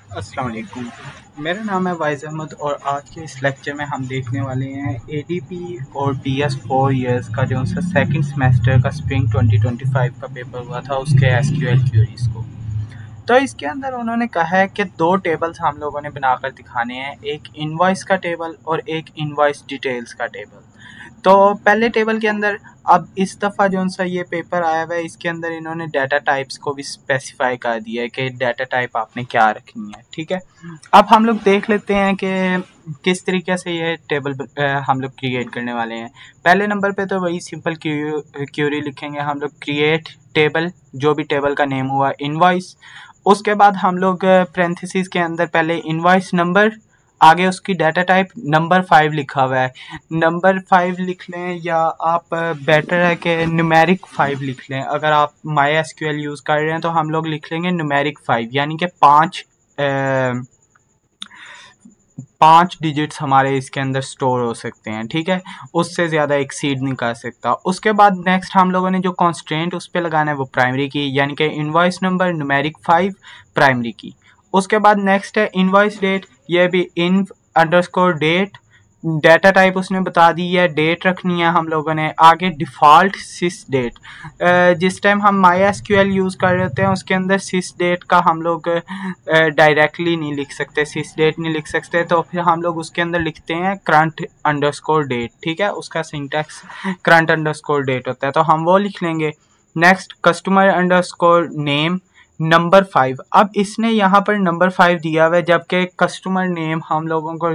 अस्सलाम वालेकुम। मेरा नाम है वाइज़ अहमद और आज के इस लेक्चर में हम देखने वाले हैं एडीपी और डीएस 4 इयर्स का जो सा सेकंड सेमेस्टर का स्प्रिंग 2025 का पेपर हुआ था उसके एसक्यूएल क्यूरीज को। तो इसके अंदर उन्होंने कहा है कि दो टेबल्स हम लोगों ने बनाकर दिखाने हैं, एक इनवॉइस का टेबल और एक इनवॉइस डिटेल्स का टेबल। तो पहले टेबल के अंदर अब इस दफ़ा जो सा ये पेपर आया हुआ है इसके अंदर इन्होंने डाटा टाइप्स को भी स्पेसिफाई कर दिया है कि डाटा टाइप आपने क्या रखनी है। ठीक है, अब हम लोग देख लेते हैं कि किस तरीके से ये टेबल हम लोग क्रिएट करने वाले हैं। पहले नंबर पे तो वही सिंपल क्यूरी लिखेंगे हम लोग, क्रिएट टेबल, जो भी टेबल का नेम हुआ इनवॉइस। उसके बाद हम लोग पैरेंथेसिस के अंदर पहले इनवॉइस नंबर, आगे उसकी डाटा टाइप नंबर 5 लिखा हुआ है, नंबर 5 लिख लें या आप बेटर है कि न्यूमेरिक 5 लिख लें। अगर आप माई एसक्यूएल यूज़ कर रहे हैं तो हम लोग लिख लेंगे न्यूमेरिक 5, यानी कि 5 डिजिट्स हमारे इसके अंदर स्टोर हो सकते हैं। ठीक है, उससे ज़्यादा एक्सीड नहीं कर सकता। उसके बाद नेक्स्ट हम लोगों ने जो कॉन्स्टेंट उस पर लगाना है वो प्राइमरी की, यानी कि इनवॉइस नंबर न्यूमेरिक 5 प्राइमरी की। उसके बाद नेक्स्ट है इनवॉइस डेट, ये भी इन अंडरस्कोर डेट, डाटा टाइप उसने बता दी है, डेट रखनी है हम लोगों ने। आगे डिफ़ॉल्ट सिस डेट, जिस टाइम हम माई एसक्यूएल यूज़ कर रहे होते हैं उसके अंदर सिस डेट का हम लोग डायरेक्टली नहीं लिख सकते, सिस डेट नहीं लिख सकते, तो फिर हम लोग उसके अंदर लिखते हैं करंट अंडरस्कोर डेट। ठीक है, उसका सिंटैक्स करंट अंडरस्कोर डेट होता है, तो हम वो लिख लेंगे। Next customer underscore name number 5, अब इसने यहाँ पर नंबर 5 दिया हुआ है, जबकि कस्टमर नेम हम लोगों को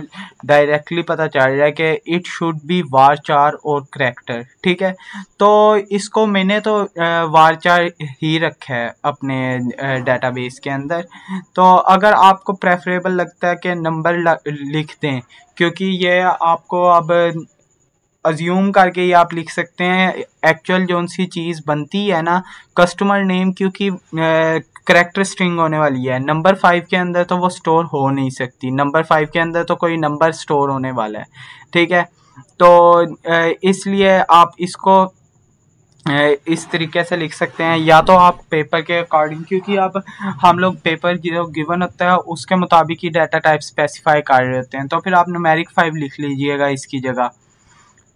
डायरेक्टली पता चल रहा है कि इट शुड बी वारचार और करैक्टर। ठीक है, तो इसको मैंने तो वारचार ही रखा है अपने डेटाबेस के अंदर। तो अगर आपको प्रेफरेबल लगता है कि नंबर लिख दें, क्योंकि ये आपको अब अज्यूम करके ही आप लिख सकते हैं, एक्चुअल जो सी चीज़ बनती है ना कस्टमर नेम, क्योंकि करेक्टर स्ट्रिंग होने वाली है नंबर 5 के अंदर, तो वो स्टोर हो नहीं सकती। नंबर 5 के अंदर तो कोई नंबर स्टोर होने वाला है। ठीक है, तो इसलिए आप इसको इस तरीके से लिख सकते हैं, या तो आप पेपर के अकॉर्डिंग, क्योंकि अब हम लोग पेपर जो गिवन होता है उसके मुताबिक ही डाटा टाइप स्पेसिफाई कर रहे होते हैं, तो फिर आप न्यूमेरिक 5 लिख लीजिएगा इसकी जगह।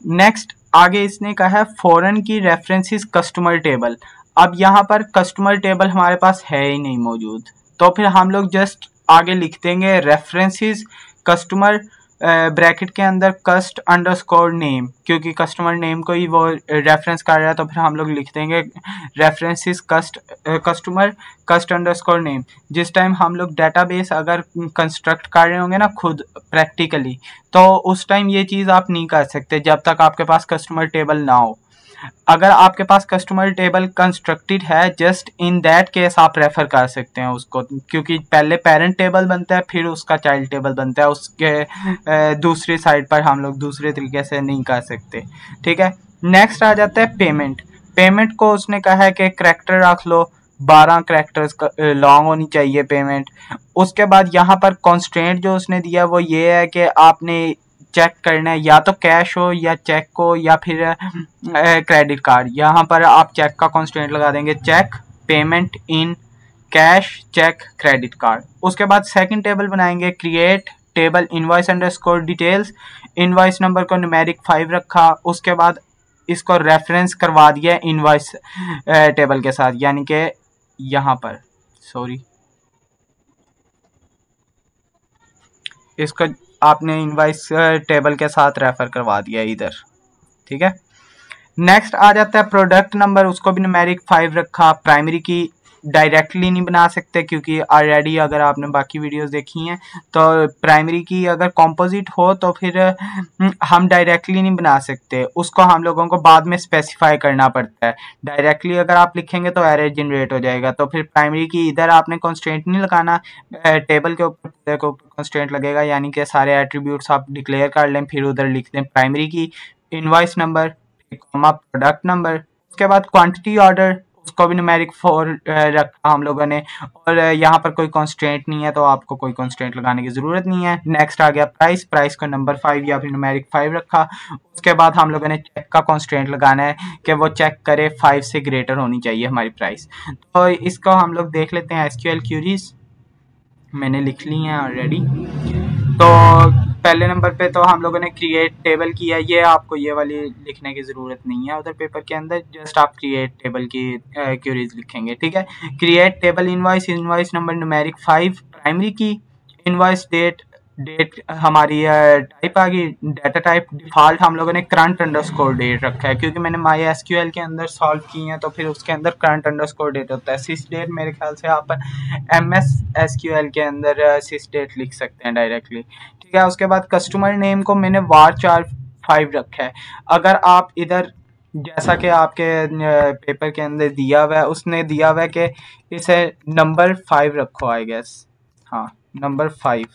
नेक्स्ट आगे इसने कहा है फॉरेन की रेफरेंसेस कस्टमर टेबल। अब यहाँ पर कस्टमर टेबल हमारे पास है ही नहीं मौजूद, तो फिर हम लोग जस्ट आगे लिख देंगे रेफरेंसेस कस्टमर ब्रैकेट के अंदर कस्ट अंडरस्कोर नेम, क्योंकि कस्टमर नेम को ही वो रेफरेंस कर रहा है, तो फिर हम लोग लिख देंगे रेफरेंसेस कस्टमर कस्ट अंडरस्कोर नेम। जिस टाइम हम लोग डेटाबेस अगर कंस्ट्रक्ट कर रहे होंगे ना खुद प्रैक्टिकली, तो उस टाइम ये चीज़ आप नहीं कर सकते जब तक आपके पास कस्टमर टेबल ना हो। अगर आपके पास कस्टमर टेबल कंस्ट्रक्टेड है, जस्ट इन दैट केस आप रेफर कर सकते हैं उसको, क्योंकि पहले पेरेंट टेबल बनता है फिर उसका चाइल्ड टेबल बनता है, उसके दूसरी साइड पर हम लोग दूसरे तरीके से नहीं कर सकते। ठीक है, नेक्स्ट आ जाता है पेमेंट। पेमेंट को उसने कहा है कि करैक्टर रख लो, 12 करैक्टर्स लॉन्ग होनी चाहिए पेमेंट। उसके बाद यहाँ पर कॉन्स्ट्रेंट जो उसने दिया वो ये है कि आपने चेक करना है, या तो कैश हो या चेक हो या फिर क्रेडिट कार्ड। यहाँ पर आप चेक का कॉन्स्टेंट लगा देंगे, cheque payment in cash cheque credit card. उसके बाद सेकंड टेबल बनाएंगे, create table invoice underscore details, invoice number को न्यूमेरिक 5 रखा। उसके बाद इसको रेफरेंस करवा दिया इनवॉइस टेबल के साथ, यानी कि यहाँ पर सॉरी इसको आपने इनवॉइस टेबल के साथ रेफर करवा दिया इधर। ठीक है, नेक्स्ट आ जाता है प्रोडक्ट नंबर, उसको भी न्यूमेरिक 5 रखा। प्राइमरी की डायरेक्टली नहीं बना सकते, क्योंकि ऑलरेडी अगर आपने बाकी वीडियोस देखी हैं तो प्राइमरी की अगर कॉम्पोजिट हो तो फिर हम डायरेक्टली नहीं बना सकते, उसको हम लोगों को बाद में स्पेसिफाई करना पड़ता है। डायरेक्टली अगर आप लिखेंगे तो एरर जनरेट हो जाएगा, तो फिर प्राइमरी की इधर आपने कॉन्स्टेंट नहीं लगाना, टेबल के ऊपर कॉन्स्टेंट लगेगा, यानी कि सारे एट्रीब्यूट्स आप डिक्लेयर कर लें फिर उधर लिख दें प्राइमरी की इनवॉइस नंबर प्रोडक्ट नंबर। उसके बाद क्वांटिटी ऑर्डर, उसको भी न्यूमेरिक 4 रखा हम लोगों ने, और यहाँ पर कोई कॉन्स्टेंट नहीं है तो आपको कोई कॉन्स्टेंट लगाने की ज़रूरत नहीं है। नेक्स्ट आ गया प्राइस, प्राइस को नंबर 5 या फिर न्यूमेरिक 5 रखा। उसके बाद हम लोगों ने चेक का कॉन्स्टेंट लगाना है कि वो चेक करे 5 से ग्रेटर होनी चाहिए हमारी प्राइस। तो इसको हम लोग देख लेते हैं एसक्यूएल क्यूरीज। मैंने लिख ली हैं ऑलरेडी। तो पहले नंबर पे तो हम लोगों ने क्रिएट टेबल किया, ये आपको ये वाली लिखने की ज़रूरत नहीं है उधर पेपर के अंदर, जस्ट आप क्रिएट टेबल की क्यूरीज लिखेंगे, ठीक है। Create table invoice, invoice number numeric 5 primary की, इनवॉइस डेट, डेट हमारी टाइप आ गई, डाटा टाइप डिफ़ॉल्ट हम लोगों ने करंट अंडरस्कोर डेट रखा है क्योंकि मैंने माई एसक्यूएल के अंदर सॉल्व की हैं, तो फिर उसके अंदर करंट अंडरस्कोर डेट होता है। सिस डेट मेरे ख्याल से आप एमएस एसक्यूएल के अंदर सिस डेट लिख सकते हैं डायरेक्टली, ठीक है। उसके बाद कस्टमर नेम को मैंने var5 रखा है। अगर आप इधर जैसा कि आपके पेपर के अंदर दिया हुआ है, उसने दिया हुआ है कि इसे नंबर 5 रखो, आई गेस, हाँ नंबर 5,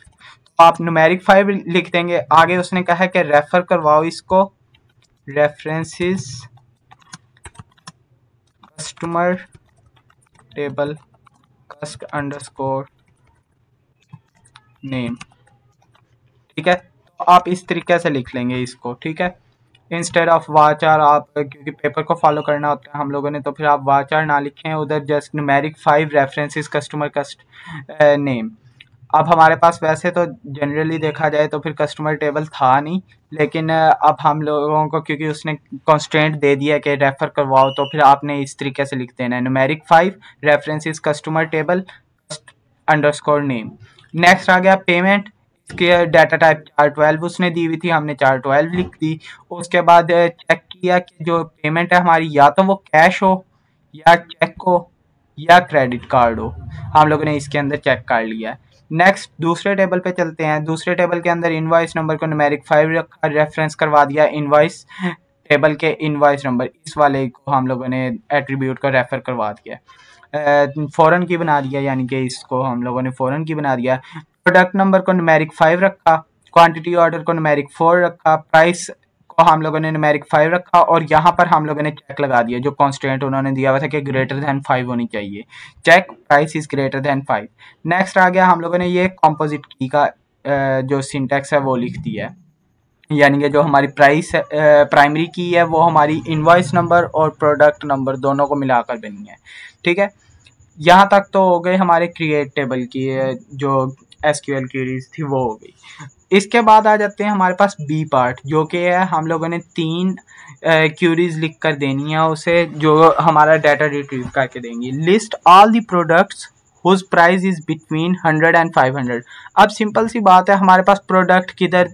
तो आप न्यूमेरिक 5 लिख देंगे। आगे उसने कहा है कि रेफर करवाओ इसको, रेफरेंसेस कस्टमर टेबल कस्ट अंडरस्कोर नेम, ठीक है। तो आप इस तरीके से लिख लेंगे इसको, ठीक है। इंस्टेड ऑफ वाचार, आप क्योंकि पेपर को फॉलो करना होता है हम लोगों ने, तो फिर आप वाचार ना लिखें उधर, जस्ट न्यूमेरिक 5 रेफरेंसेस कस्टमर कस्ट नेम। अब हमारे पास वैसे तो जनरली देखा जाए तो फिर कस्टमर टेबल था नहीं, लेकिन अब हम लोगों को क्योंकि उसने कॉन्स्टेंट दे दिया कि रेफर करवाओ, तो फिर आपने इस तरीके से लिख देना है, numeric 5 references customer table underscore name. Next आ गया पेमेंट, इसके डाटा टाइप 412 उसने दी हुई थी, हमने 412 लिख दी। उसके बाद चेक किया कि जो पेमेंट है हमारी या तो वो कैश हो या चेक हो या क्रेडिट कार्ड हो, हम लोगों ने इसके अंदर चेक कर लिया है। नेक्स्ट दूसरे टेबल पे चलते हैं। दूसरे टेबल के अंदर इनवॉइस नंबर को न्यूमेरिक 5 रखा, रेफरेंस करवा दिया इनवॉइस टेबल के इनवॉइस नंबर, इस वाले को हम लोगों ने एट्रीब्यूट को रेफर करवा दिया, फॉरेन की बना दिया, यानी कि इसको हम लोगों ने फॉरेन की बना दिया। प्रोडक्ट नंबर को न्यूमेरिक 5 रखा, क्वांटिटी ऑर्डर को न्यूमेरिक 4 रखा, प्राइस को हम लोगों ने न्यूमेरिक 5 रखा, और यहाँ पर हम लोगों ने चेक लगा दिया जो कांस्टेंट उन्होंने दिया हुआ था कि ग्रेटर दैन 5 होनी चाहिए, check price is greater than 5। Next आ गया हम लोगों ने ये कॉम्पोजिट की का जो सिंटैक्स है वो लिख दिया है, यानी कि जो हमारी प्राइमरी की है वो हमारी इनवॉइस नंबर और प्रोडक्ट नंबर दोनों को मिलाकर बनी है, ठीक है। यहाँ तक तो हो गए हमारे क्रिएट टेबल की जो एसक्यूएल क्वेरीज थी वो हो गई। इसके बाद आ जाते हैं हमारे पास बी पार्ट, जो कि है हम लोगों ने 3 क्यूरीज लिख कर देनी है उसे, जो हमारा डाटा रिट्रीव करके देंगी। List all the products whose price is between 100 and 500। अब सिंपल सी बात है, हमारे पास प्रोडक्ट किधर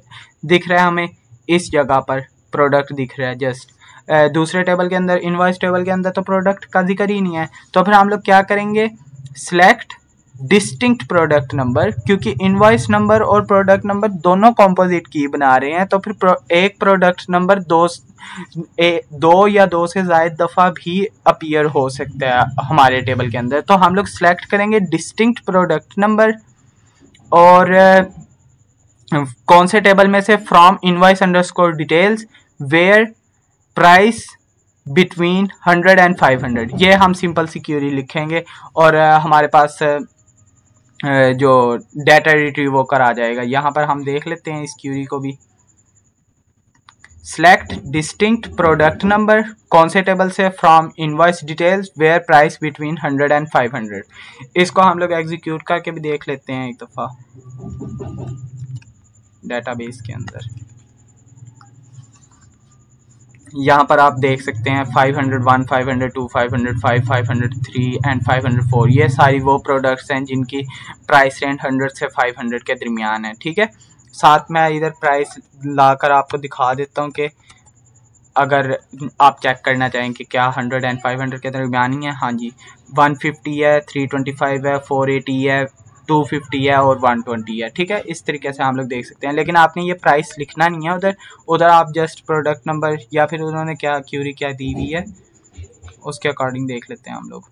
दिख रहा है, हमें इस जगह पर प्रोडक्ट दिख रहा है जस्ट। दूसरे टेबल के अंदर, इनवॉइस टेबल के अंदर तो प्रोडक्ट का जिक्र ही नहीं है, तो फिर हम लोग क्या करेंगे, सिलेक्ट डिस्टिंक्ट प्रोडक्ट नंबर, क्योंकि इनवॉइस नंबर और प्रोडक्ट नंबर दोनों कॉम्पोजिट की बना रहे हैं, तो फिर एक प्रोडक्ट नंबर दो या दो से ज़्यादा दफ़ा भी अपीयर हो सकता है हमारे टेबल के अंदर। तो हम लोग सिलेक्ट करेंगे डिस्टिंक्ट प्रोडक्ट नंबर, और कौन से टेबल में से, from invoice underscore details where price between 100 and 500। ये हम सिंपल सी क्यूरी लिखेंगे और हमारे पास जो डाटा रिट्रीव होकर आ जाएगा। यहाँ पर हम देख लेते हैं इस क्यूरी को भी। सिलेक्ट डिस्टिंक्ट प्रोडक्ट नंबर, कौन से टेबल से, from invoice details where price between 100 and 500। इसको हम लोग एग्जीक्यूट करके भी देख लेते हैं एक दफ़ा डेटाबेस के अंदर। यहाँ पर आप देख सकते हैं 501, 502, 505, 503 एंड 504, ये सारी वो प्रोडक्ट्स हैं जिनकी प्राइस रेंज 100 से 500 के दरमियान है, ठीक है। साथ में इधर प्राइस लाकर आपको दिखा देता हूँ कि अगर आप चेक करना चाहें कि क्या 100 एंड 500 के दरमियान ही है, हाँ जी, 150 है, 325 है, 480 है, 250 है और 120 है, ठीक है। इस तरीके से हम लोग देख सकते हैं, लेकिन आपने ये प्राइस लिखना नहीं है उधर आप जस्ट प्रोडक्ट नंबर या फिर उन्होंने क्या क्यूरी क्या दी हुई है उसके अकॉर्डिंग देख लेते हैं हम लोग।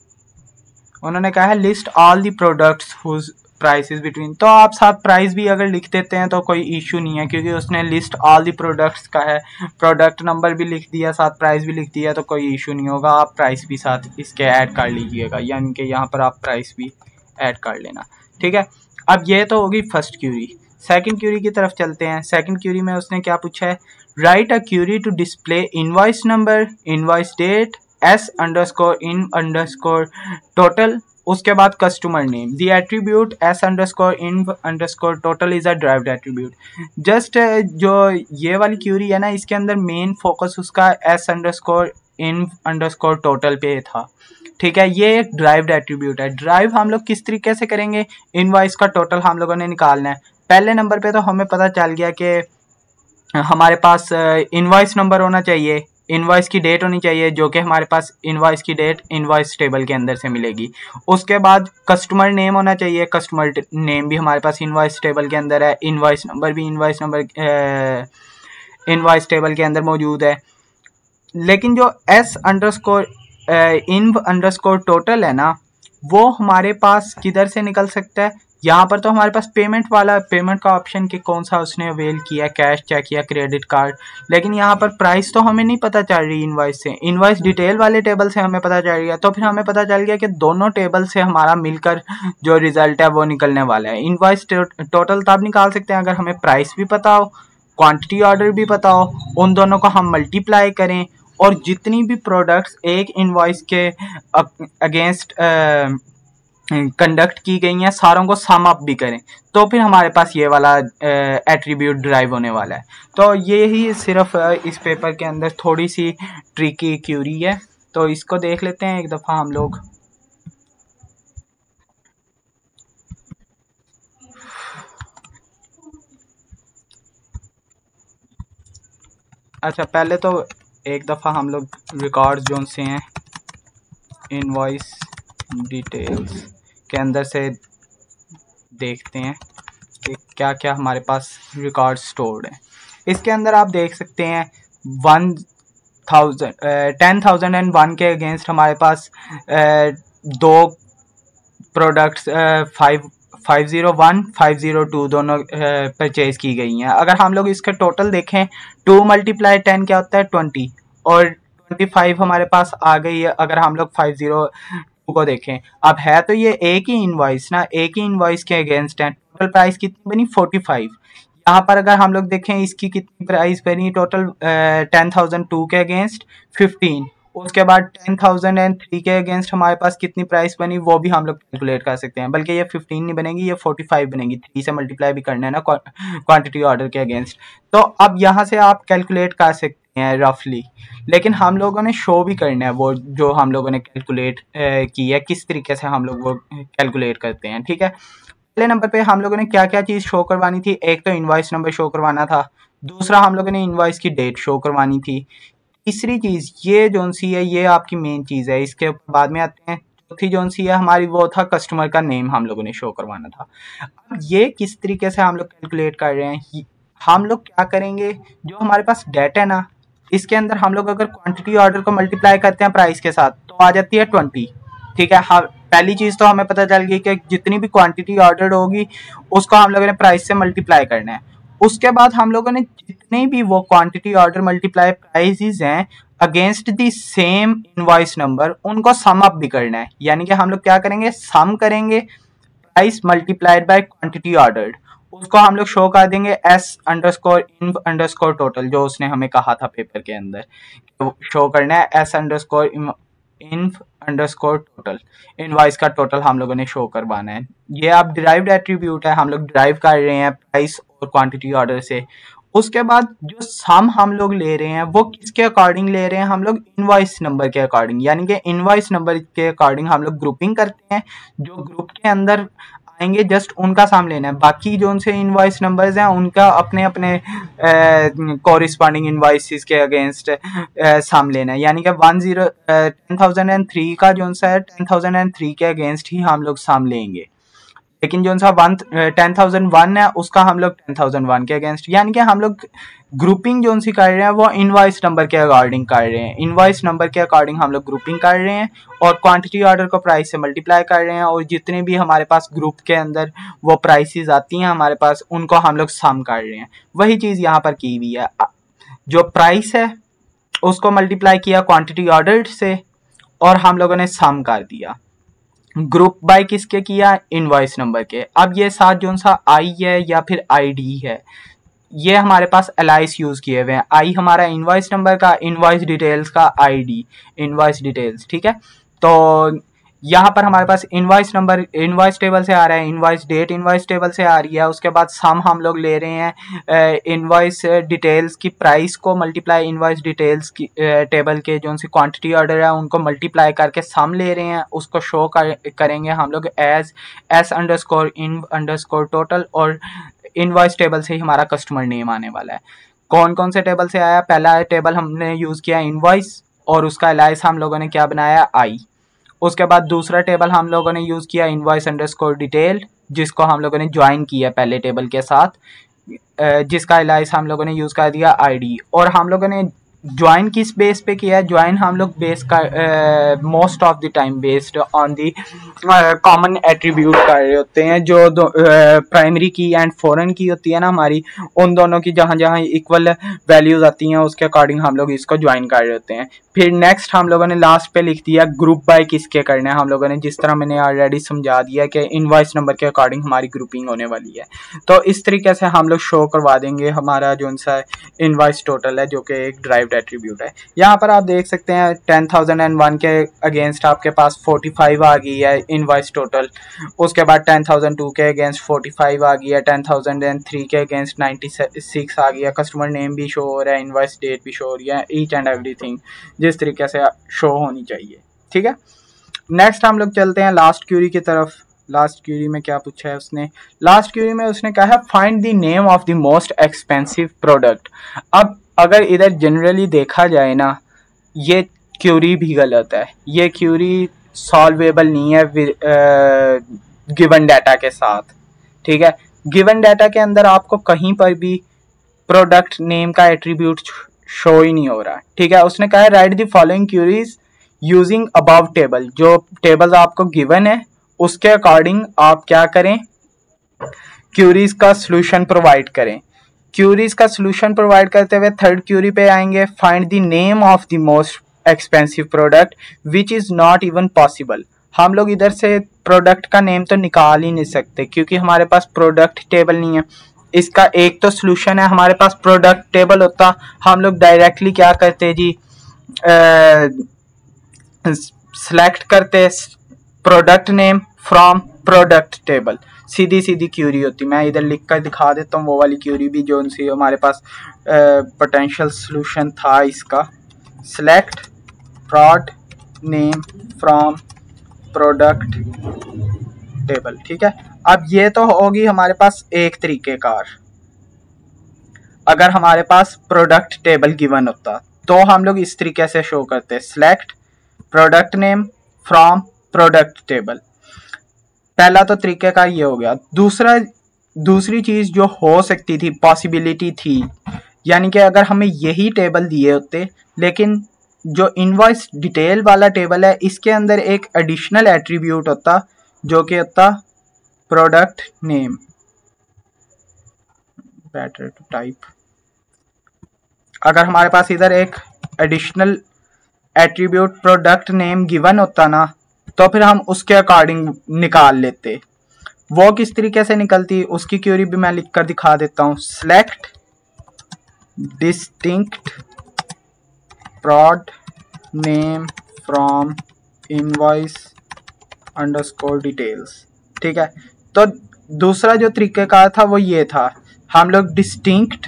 उन्होंने कहा है list all the products whose prices between, तो आप साथ प्राइस भी अगर लिख देते हैं तो कोई इशू नहीं है, क्योंकि उसने लिस्ट ऑल दी प्रोडक्ट्स का है, प्रोडक्ट नंबर भी लिख दिया, साथ प्राइस भी लिख दिया, तो कोई इशू नहीं होगा। आप प्राइस भी साथ इसके ऐड कर लीजिएगा, यानी कि यहाँ पर आप प्राइस भी ऐड कर लेना, ठीक है। अब ये तो होगी फर्स्ट क्यूरी। सेकंड क्यूरी की तरफ चलते हैं। सेकंड क्यूरी में उसने क्या पूछा है, write a query to display invoice number, invoice date, S_in_total उसके बाद customer name, the attribute S underscore inv underscore total is a derived attribute. Just जो ये वाली क्यूरी है ना, इसके अंदर मेन फोकस उसका S underscore inv underscore total पे था, ठीक है। ये एक ड्राइव्ड एट्रीब्यूट है। ड्राइव हम लोग किस तरीके से करेंगे, इनवॉइस का टोटल हम लोगों ने निकालना है। पहले नंबर पे तो हमें पता चल गया कि हमारे पास इनवॉइस नंबर होना चाहिए, इनवॉइस की डेट होनी चाहिए, जो कि हमारे पास इनवॉइस की डेट इनवॉइस टेबल के अंदर से मिलेगी। उसके बाद कस्टमर नेम होना चाहिए, कस्टमर नेम भी हमारे पास इनवॉइस टेबल के अंदर है, इनवॉइस नंबर भी इनवॉइस टेबल के अंदर मौजूद है। लेकिन जो S underscore inv underscore total है ना, वो हमारे पास किधर से निकल सकता है। यहाँ पर तो हमारे पास पेमेंट वाला, पेमेंट का ऑप्शन कि कौन सा उसने अवेल किया, कैश चेक या क्रेडिट कार्ड। लेकिन यहाँ पर प्राइस तो हमें नहीं पता चल रही इनवॉइस से, इनवॉइस डिटेल वाले टेबल से हमें पता चल रही है। तो फिर हमें पता चल गया कि दोनों टेबल से हमारा मिलकर जो रिजल्ट है वो निकलने वाला है। इनवॉइस टोटल तब निकाल सकते हैं अगर हमें प्राइस भी पता हो, क्वांटिटी ऑर्डर भी पता हो, उन दोनों को हम मल्टीप्लाई करें और जितनी भी प्रोडक्ट्स एक इनवॉइस के अगेंस्ट कंडक्ट की गई हैं सारों को सम अप भी करें, तो फिर हमारे पास ये वाला एट्रीब्यूट ड्राइव होने वाला है। तो ये ही सिर्फ इस पेपर के अंदर थोड़ी सी ट्रिकी क्यूरी है, तो इसको देख लेते हैं एक दफ़ा हम लोग। अच्छा, पहले तो एक दफ़ा हम लोग रिकॉर्ड्स जो से हैं इनवॉइस डिटेल्स के अंदर से देखते हैं कि क्या क्या हमारे पास रिकॉर्ड स्टोर्ड है। इसके अंदर आप देख सकते हैं 10,001 के अगेंस्ट हमारे पास दो प्रोडक्ट्स 501 502 दोनों परचेज की गई हैं। अगर हम लोग इसके टोटल देखें 2 × 10 क्या होता है 20, और 25 हमारे पास आ गई है अगर हम लोग 502 को देखें। अब है तो ये एक ही इनवॉइस ना, एक ही इनवॉइस के अगेंस्ट है। टोटल प्राइस कितनी बनी 45। यहाँ पर अगर हम लोग देखें इसकी कितनी प्राइस बनी टोटल 10,002 के अगेंस्ट 15। उसके बाद 10,003 के अगेंस्ट हमारे पास कितनी प्राइस बनी वो भी हम लोग कैलकुलेट कर सकते हैं, बल्कि ये 15 नहीं बनेगी, ये 45 बनेगी। 3 से मल्टीप्लाई भी करना है ना क्वांटिटी ऑर्डर के अगेंस्ट। तो अब यहाँ से आप कैलकुलेट कर सकते हैं रफली, लेकिन हम लोगों ने शो भी करना है वो जो हम लोगों ने कैलकुलेट की है, किस तरीके से हम लोग वो कैलकुलेट करते हैं, ठीक है। पहले नंबर पे हम लोगों ने क्या क्या चीज़ शो करवानी थी, एक तो इनवॉइस नंबर शो करवाना था, दूसरा हम लोगों ने इनवॉइस की डेट शो करवानी थी, तीसरी चीज़ ये जोन सी है ये आपकी मेन चीज़ है, इसके बाद में आते हैं। चौथी जोन सी है हमारी वो था कस्टमर का नेम हम लोगों ने शो करवाना था। अब ये किस तरीके से हम लोग कैलकुलेट कर रहे हैं, हम लोग क्या करेंगे, जो हमारे पास डेटा है ना इसके अंदर हम लोग अगर क्वांटिटी ऑर्डर को मल्टीप्लाई करते हैं प्राइस के साथ तो आ जाती है 20, ठीक है। हाँ, पहली चीज़ तो हमें पता चल गई कि जितनी भी क्वांटिटी ऑर्डर होगी उसको हम लोगों ने प्राइस से मल्टीप्लाई करना है। उसके बाद हम लोगों ने जितने भी वो क्वांटिटी ऑर्डर मल्टीप्लाई प्राइसेस हैं against the same invoice number उनको सम अप भी करना है। यानी कि हम लोग क्या करेंगे, सम करेंगे price multiplied by quantity ordered, उसको हम लोग शो कर देंगे S underscore inv underscore total, जो उसने हमें कहा था पेपर के अंदर तो शो करना है S underscore inv underscore total, invoice का टोटल हम लोगों ने शो करवाना है। ये आप डिराइव्ड एट्रीब्यूट है, हम लोग डिराइव कर रहे हैं प्राइस और क्वांटिटी ऑर्डर से। उसके बाद जो सम हम लोग ले रहे हैं वो किसके अकॉर्डिंग ले रहे हैं, हम लोग इनवॉइस नंबर के अकॉर्डिंग, यानी कि इनवॉइस नंबर के अकॉर्डिंग हम लोग ग्रुपिंग करते हैं। जो ग्रुप के अंदर आएंगे जस्ट उनका सम लेना है, बाकी जो उनसे इनवॉइस नंबर्स हैं उनका अपने अपने कॉरिस्पॉन्डिंग इनवॉइसेस के अगेंस्ट सम लेना है। यानी कि 10,003 का जो सा है 10,003 के अगेंस्ट ही हम लोग सम लेंगे, लेकिन जो सा 10,001 है उसका हम लोग 10,001 के अगेंस्ट, यानी कि हम लोग ग्रुपिंग जो सी कर रहे हैं वो इनवॉइस नंबर के अकॉर्डिंग कर रहे हैं, इनवॉइस नंबर के अकॉर्डिंग हम लोग ग्रुपिंग कर रहे हैं और क्वांटिटी ऑर्डर को प्राइस से मल्टीप्लाई कर रहे हैं, और जितने भी हमारे पास ग्रुप के अंदर वो प्राइसेस आती हैं हमारे पास उनको हम लोग सम कर रहे हैं। वही चीज़ यहाँ पर की हुई है, जो प्राइस है उसको मल्टीप्लाई किया क्वांटिटी ऑर्डर से और हम लोगों ने सम कर दिया। ग्रुप बाय किसके किया, इनवॉइस नंबर के। अब ये साथ जो सा आई है या फिर आईडी है ये हमारे पास एलाइस यूज किए हुए हैं। आई हमारा इनवॉइस नंबर का, इनवॉइस डिटेल्स का आईडी, इनवॉइस डिटेल्स, ठीक है। तो यहाँ पर हमारे पास इनवॉइस नंबर इनवॉइस टेबल से आ रहा है, इनवॉइस डेट इनवॉइस टेबल से आ रही है। उसके बाद सम हम लोग ले रहे हैं इनवॉइस डिटेल्स की प्राइस को मल्टीप्लाई इनवॉइस डिटेल्स की टेबल के जो सी क्वांटिटी ऑर्डर है उनको मल्टीप्लाई करके सम ले रहे हैं, उसको शो करेंगे हम लोग एज एस अंडरस्कोर इन अंडरस्कोर टोटल, और इनवॉइस टेबल से ही हमारा कस्टमर नेम आने वाला है। कौन कौन से टेबल से आया, पहला टेबल हमने यूज़ किया इनवॉइस और उसका एलाइस हम लोगों ने क्या बनाया आई। उसके बाद दूसरा टेबल हम लोगों ने यूज़ किया इनवॉइस अंडरस्कोर डिटेल, जिसको हम लोगों ने ज्वाइन किया पहले टेबल के साथ, जिसका एलाइस हम लोगों ने यूज़ कर दिया आईडी। और हम लोगों ने ज्वाइन किस बेस पे किया है, ज्वाइन हम लोग बेस का most of the time based on the common attribute कर रहे होते हैं, जो प्राइमरी की एंड फॉरेन की होती है ना हमारी, उन दोनों की जहाँ जहाँ इक्वल वैल्यूज आती हैं उसके अकॉर्डिंग हम लोग इसको ज्वाइन कर रहे होते हैं। फिर नेक्स्ट हम लोगों ने लास्ट पे लिख दिया ग्रुप बाय किसके करना है, हम लोगों ने जिस तरह मैंने ऑलरेडी समझा दिया कि इनवॉइस नंबर के अकॉर्डिंग हमारी ग्रुपिंग होने वाली है। तो इस तरीके से हम लोग शो करवा देंगे हमारा जो सा इनवॉइस टोटल है, जो कि एक ड्राइव्ड एट्रीब्यूट है। यहाँ पर आप देख सकते हैं 10,001 के अगेंस्ट आपके पास 45 आ गई है इनवॉइस टोटल। उसके बाद 10,002 के अगेंस्ट 45 आ गई है, 10,003 के अगेंस्ट 96 आ गई है। कस्टमर नेम भी शो हो रहा है, इनवॉइस डेट भी शो हो रही है, ईच एंड एवरीथिंग जिस तरीके से शो होनी चाहिए। ठीक है, नेक्स्ट हम लोग चलते हैं लास्ट क्यूरी की तरफ। लास्ट क्यूरी में क्या पूछा है उसने, लास्ट क्यूरी में उसने कहा है find the name of the most expensive product. अब अगर इधर जनरली देखा जाए ना, ये क्यूरी भी गलत है, ये क्यूरी सॉल्वेबल नहीं है गिवन डाटा के साथ। ठीक है, गिवन डाटा के अंदर आपको कहीं पर भी प्रोडक्ट नेम का एट्रीब्यूट शो ही नहीं हो रहा। ठीक है, उसने कहा है write the following queries using above table. जो टेबल आपको गिवन है उसके अकॉर्डिंग आप क्या करें, क्यूरीज का सॉल्यूशन प्रोवाइड करें। क्यूरीज का सॉल्यूशन प्रोवाइड करते हुए थर्ड क्यूरी पे आएंगे, find the name of the most expensive product which is not even possible. हम लोग इधर से प्रोडक्ट का नेम तो निकाल ही नहीं सकते क्योंकि हमारे पास प्रोडक्ट टेबल नहीं है। इसका एक तो सॉल्यूशन है, हमारे पास प्रोडक्ट टेबल होता हम लोग डायरेक्टली क्या करते जी, सेलेक्ट करते product name from product table, सीधी सीधी क्यूरी होती। मैं इधर लिख कर दिखा देता हूँ वो वाली क्यूरी भी जो सी हमारे पास पोटेंशियल सॉल्यूशन था इसका, सेलेक्ट प्रोड नेम फ्रॉम प्रोडक्ट टेबल। ठीक है, अब ये तो होगी हमारे पास एक तरीकेकार। अगर हमारे पास प्रोडक्ट टेबल गिवन होता तो हम लोग इस तरीके से शो करते, select product name from product table. पहला तो तरीकेकार ये हो गया। दूसरी चीज जो हो सकती थी, पॉसिबिलिटी थी, यानी कि अगर हमें यही टेबल दिए होते लेकिन जो इनवॉइस डिटेल वाला टेबल है इसके अंदर एक एडिशनल एट्रीब्यूट होता जो कि होता product name, better to type. अगर हमारे पास इधर एक additional attribute product name given होता ना, तो फिर हम उसके अकॉर्डिंग निकाल लेते। वो किस तरीके से निकलती उसकी क्यूरी भी मैं लिख कर दिखा देता हूँ, सेलेक्ट डिस्टिंक्ट प्रोड name from invoice underscore details. ठीक है, तो दूसरा जो तरीकेकार था वो ये था, हम लोग डिस्टिंक्ट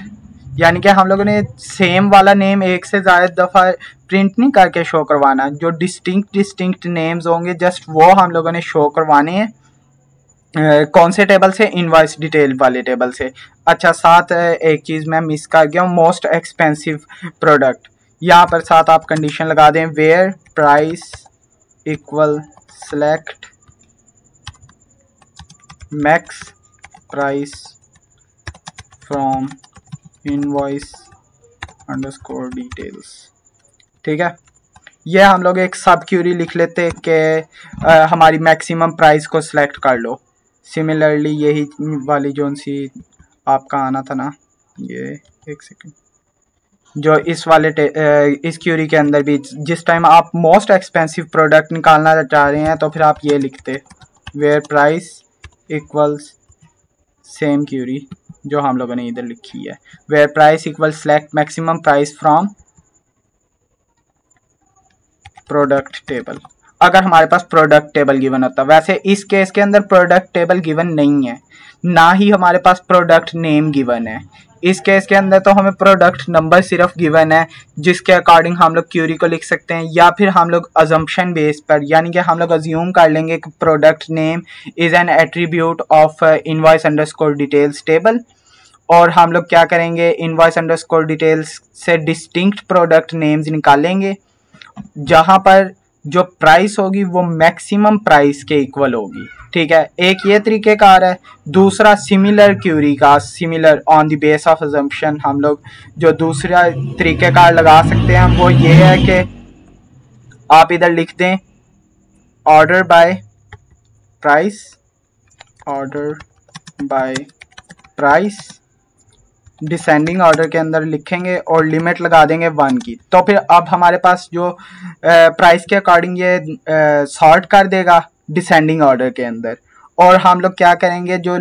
यानी कि हम लोगों ने सेम वाला नेम एक से ज़्यादा दफ़ा प्रिंट नहीं करके शो करवाना, जो डिस्टिंक्ट नेम्स होंगे जस्ट वो हम लोगों ने शो करवाने हैं। कौन से टेबल से, इनवॉइस डिटेल वाले टेबल से। अच्छा, साथ एक चीज़ मैं मिस कर गया हूँ, मोस्ट एक्सपेंसिव प्रोडक्ट। यहाँ पर साथ आप कंडीशन लगा दें, where price equal select max price from invoice underscore details. ठीक है, ये हम लोग एक सब क्यूरी लिख लेते कि हमारी मैक्सिमम प्राइस को सिलेक्ट कर लो। सिमिलरली यही वाली जोन सी आपका आना था ना, ये एक सेकंड, जो इस वाले इस क्यूरी के अंदर भी जिस टाइम आप मोस्ट एक्सपेंसिव प्रोडक्ट निकालना चाह रहे हैं तो फिर आप ये लिखते, where price equals same query जो हम लोगों ने इधर लिखी है, where price equal select maximum price from product table. अगर हमारे पास प्रोडक्ट टेबल गिवन होता। वैसे इस केस के अंदर प्रोडक्ट टेबल गिवन नहीं है, ना ही हमारे पास प्रोडक्ट नेम गिवन है। इस केस के अंदर तो हमें प्रोडक्ट नंबर सिर्फ गिवन है, जिसके अकॉर्डिंग हम लोग क्यूरी को लिख सकते हैं, या फिर हम लोग अजम्पशन बेस पर, यानी कि हम लोग अज्यूम कर लेंगे कि product name is an attribute of invoice underscore details table, और हम लोग क्या करेंगे, इनवॉइस अंडरस्कोर डिटेल्स से डिस्टिंक्ट प्रोडक्ट नेम्स निकालेंगे, जहां पर जो प्राइस होगी वो मैक्सिमम प्राइस के इक्वल होगी। ठीक है, एक ये तरीक़ेकार है। दूसरा सिमिलर क्यूरी का, similar on the base of assumption, हम लोग जो दूसरा तरीक़ेकार लगा सकते हैं वो ये है कि आप इधर लिख दें order by price, order by price, descending order के अंदर लिखेंगे और लिमिट लगा देंगे 1 की। तो फिर अब हमारे पास जो प्राइस के अकॉर्डिंग ये सॉर्ट कर देगा डिसेंडिंग ऑर्डर के अंदर, और हम लोग क्या करेंगे, जो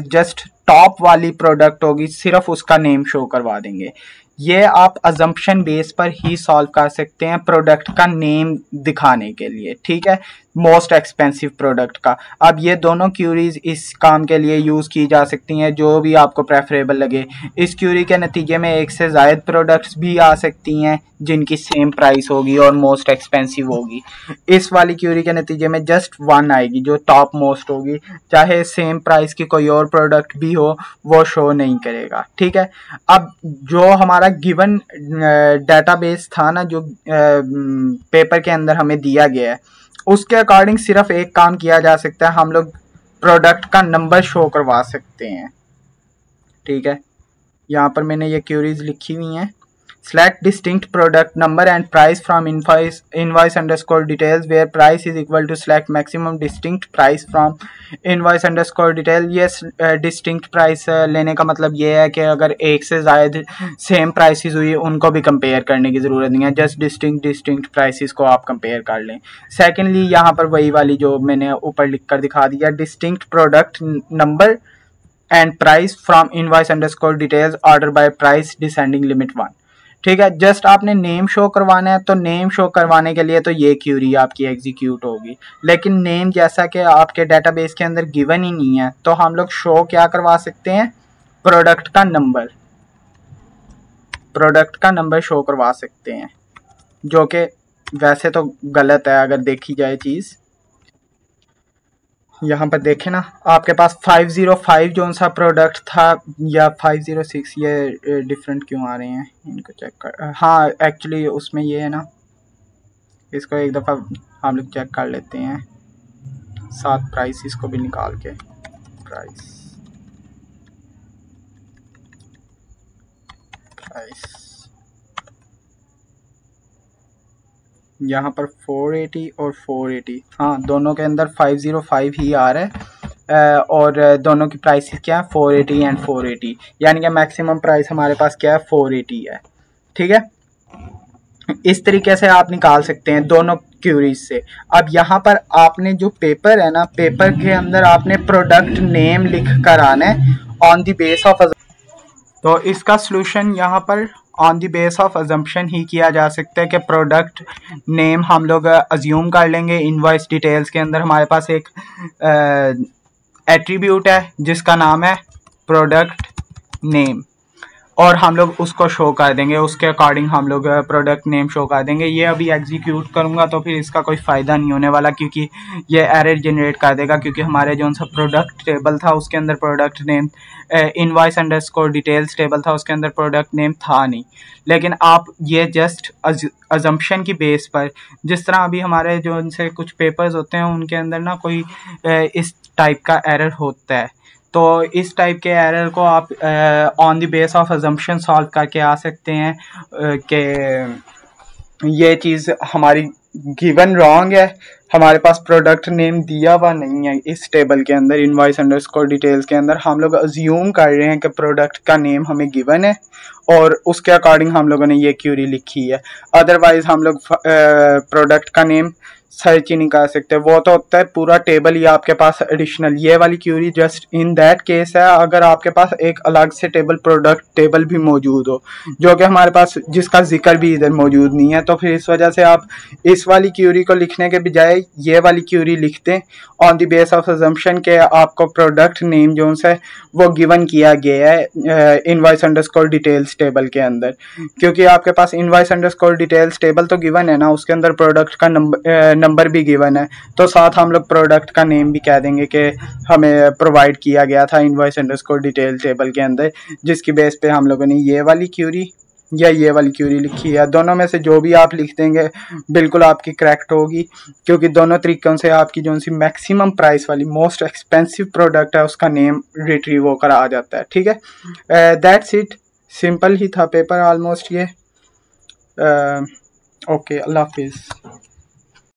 जस्ट टॉप वाली प्रोडक्ट होगी सिर्फ उसका नेम शो करवा देंगे। ये आप अजम्पशन बेस पर ही सॉल्व कर सकते हैं प्रोडक्ट का नेम दिखाने के लिए। ठीक है, मोस्ट एक्सपेंसिव प्रोडक्ट का। अब ये दोनों क्यूरीज इस काम के लिए यूज़ की जा सकती हैं, जो भी आपको प्रेफरेबल लगे। इस क्यूरी के नतीजे में एक से ज़ायद प्रोडक्ट्स भी आ सकती हैं जिनकी सेम प्राइस होगी और मोस्ट एक्सपेंसिव होगी। इस वाली क्यूरी के नतीजे में जस्ट 1 आएगी जो टॉप मोस्ट होगी, चाहे सेम प्राइस की कोई और प्रोडक्ट भी हो वो शो नहीं करेगा। ठीक है, अब जो हमारा गिवन डेटाबेस था ना, जो पेपर के अंदर हमें दिया गया है, उसके अकॉर्डिंग सिर्फ एक काम किया जा सकता है, हम लोग प्रोडक्ट का नंबर शो करवा सकते हैं। ठीक है, यहाँ पर मैंने ये क्यूरीज लिखी हुई हैं। Select distinct product number and price from invoice underscore details where price is equal to select maximum distinct price from invoice underscore detail। ये distinct price लेने का मतलब ये है कि अगर एक से ज़ायद सेम प्राइसेस हुई उनको भी कंपेयर करने की ज़रूरत नहीं है, जस्ट डिस्टिंक्ट प्राइसेस को आप कंपेयर कर लें। सेकेंडली यहाँ पर वही वाली जो मैंने ऊपर लिख कर दिखा दिया, distinct product number and price from invoice underscore details order by price descending limit 1। ठीक है, जस्ट आपने नेम शो करवाना है, तो नेम शो करवाने के लिए तो ये क्यूरी आपकी एग्जीक्यूट होगी, लेकिन नेम जैसा कि आपके डेटाबेस के अंदर गिवन ही नहीं है, तो हम लोग शो क्या करवा सकते हैं, प्रोडक्ट का नंबर, प्रोडक्ट का नंबर शो करवा सकते हैं, जो कि वैसे तो गलत है अगर देखी जाए चीज़। यहाँ पर देखें ना, आपके पास 505 जो सा प्रोडक्ट था या 506, ये डिफरेंट क्यों आ रहे हैं, इनको चेक कर। हाँ, एक्चुअली उसमें ये है ना, इसको एक दफ़ा हम लोग चेक कर लेते हैं साथ प्राइस इसको भी निकाल के। प्राइस यहाँ पर 480 और 480, हाँ दोनों के अंदर 505 ही आ रहा है, और दोनों की प्राइस क्या है 480 एंड 480, यानी कि मैक्सिमम प्राइस हमारे पास क्या है 480 है। ठीक है, इस तरीके से आप निकाल सकते हैं दोनों क्यूरीज से। अब यहाँ पर आपने जो पेपर है ना, पेपर के अंदर आपने प्रोडक्ट नेम लिख कर आना है ऑन द बेस ऑफ, तो इसका सलूशन यहाँ पर on the base of assumption ही किया जा सकता है कि प्रोडक्ट नेम हम लोग अज्यूम कर लेंगे। इनवॉइस डिटेल्स के अंदर हमारे पास एक एट्रीब्यूट है जिसका नाम है प्रोडक्ट नेम, और हम लोग उसको शो कर देंगे, उसके अकॉर्डिंग हम लोग प्रोडक्ट नेम शो कर देंगे। ये अभी एग्जीक्यूट करूँगा तो फिर इसका कोई फ़ायदा नहीं होने वाला, क्योंकि ये एरर जनरेट कर देगा, क्योंकि हमारे जो सा प्रोडक्ट टेबल था उसके अंदर product name, invoice underscore details table था उसके अंदर प्रोडक्ट नेम था नहीं। लेकिन आप ये जस्ट अजम्पशन की बेस पर, जिस तरह अभी हमारे जो उनसे कुछ पेपर्स होते हैं उनके अंदर ना कोई इस टाइप का एरर होता है, तो इस टाइप के एरर को आप on the base of assumption solve करके आ सकते हैं कि ये चीज़ हमारी गिवन रॉन्ग है, हमारे पास प्रोडक्ट नेम दिया हुआ नहीं है इस टेबल के अंदर, इनवॉइस अंडरस्कोर डिटेल्स के अंदर। हम लोग अज्यूम कर रहे हैं कि प्रोडक्ट का नेम हमें गिवन है और उसके अकॉर्डिंग हम लोगों ने ये क्यूरी लिखी है। अदरवाइज हम लोग प्रोडक्ट का नेम सर्च ही नहीं कर सकते। वो तो होता है पूरा टेबल ही आपके पास एडिशनल। ये वाली query just in that case है अगर आपके पास एक अलग से टेबल प्रोडक्ट टेबल भी मौजूद हो, जो कि हमारे पास जिसका जिक्र भी इधर मौजूद नहीं है। तो फिर इस वजह से आप इस वाली क्यूरी को लिखने के बजाय ये वाली क्यूरी लिखते हैं on the base of assumption के आपको प्रोडक्ट नेम जो है वो गिवन किया गया है इनवॉइस अंडरस्कोर डिटेल्स टेबल के अंदर। क्योंकि आपके पास इनवॉइस अंडरस्कोर डिटेल्स टेबल तो गिवन है ना, उसके अंदर प्रोडक्ट का नंबर भी गिवन है, तो साथ हम लोग प्रोडक्ट का नेम भी कह देंगे कि हमें प्रोवाइड किया गया था इनवॉइस अंडरस्कोर डिटेल टेबल के अंदर, जिसकी बेस पे हम लोगों ने ये वाली क्यूरी या ये वाली क्यूरी लिखी है। दोनों में से जो भी आप लिख देंगे बिल्कुल आपकी करेक्ट होगी, क्योंकि दोनों तरीकों से आपकी जो सी मैक्सिमम प्राइस वाली मोस्ट एक्सपेंसिव प्रोडक्ट है उसका नेम रिट्रीव होकर आ जाता है। ठीक है, दैट्स इट। सिंपल ही था पेपर ऑलमोस्ट ये। ओके, अल्लाह हाफिज़।